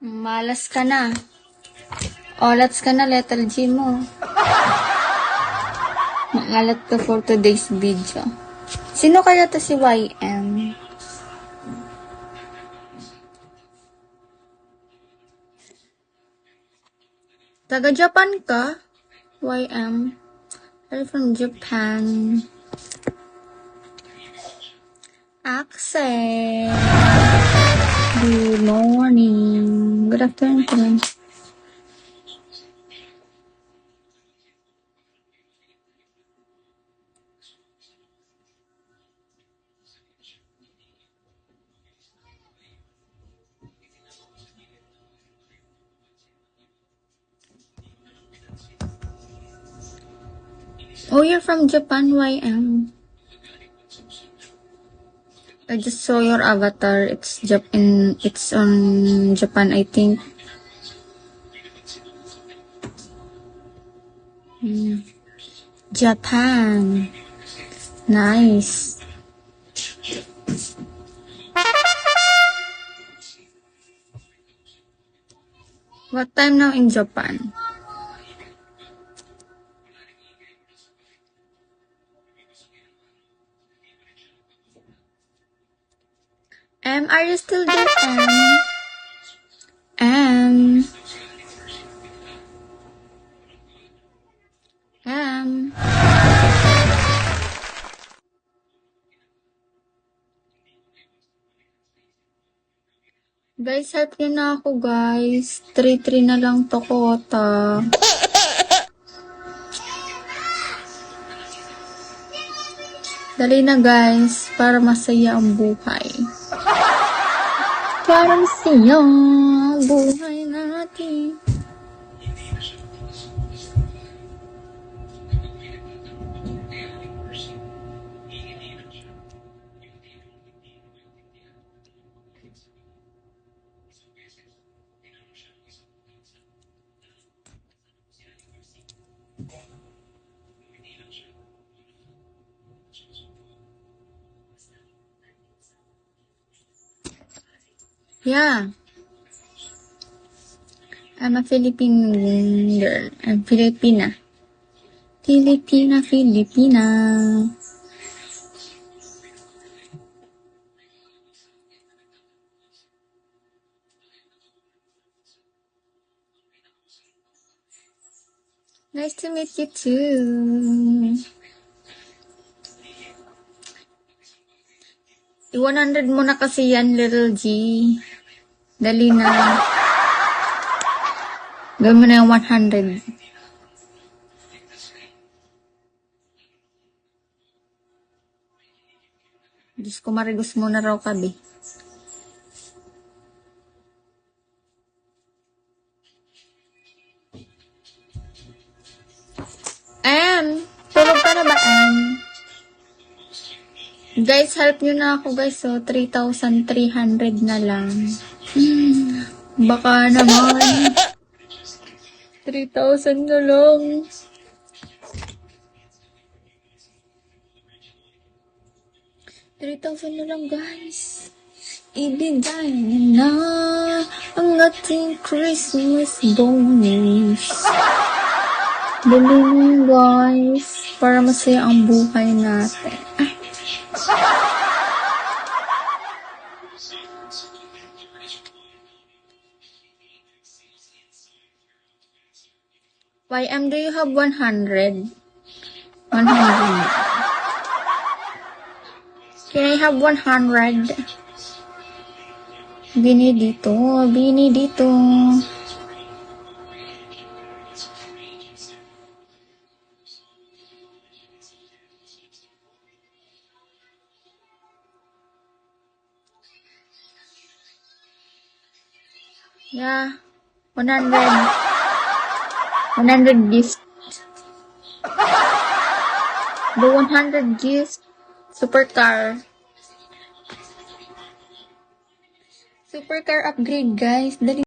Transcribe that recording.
Malas ka na. Olats ka na, Little G mo. Maalat ka for today's video. Sino kaya to si YM? Taga-Japan ka? YM? Are you from Japan? Accent. Good morning. Good afternoon. Oh, you're from Japan, YM. I just saw your avatar. It's on Japan, I think. Japan. Nice. What time now in Japan? Are you still there, M? Guys, help nyo na ako, guys. 3-3 na lang to kota. Dali na, guys, para masaya ang buhay. Para masaya ang buhay natin. Yeah. I'm a Philippine girl. I'm Filipina. Filipina. Nice to meet you too. 100 mo na kasi yan, Little G. Dali na. Gawin mo na yung 100. Diyos ko, marigos mo na raw kabi. Tulog ka na ba, Guys, help nyo na ako, guys. So, 3,300 na lang. Baka naman. 3,000 na lang. $3,000 na lang, guys. Ibigay na ang ating Christmas bonus. Dali mo, guys. Para masaya ang buhay natin. YM, do you have 100? 100. Can I have 100? Bini dito. Yeah, 100 gifts. The 100 gifts. Supercar upgrade, guys. Dali.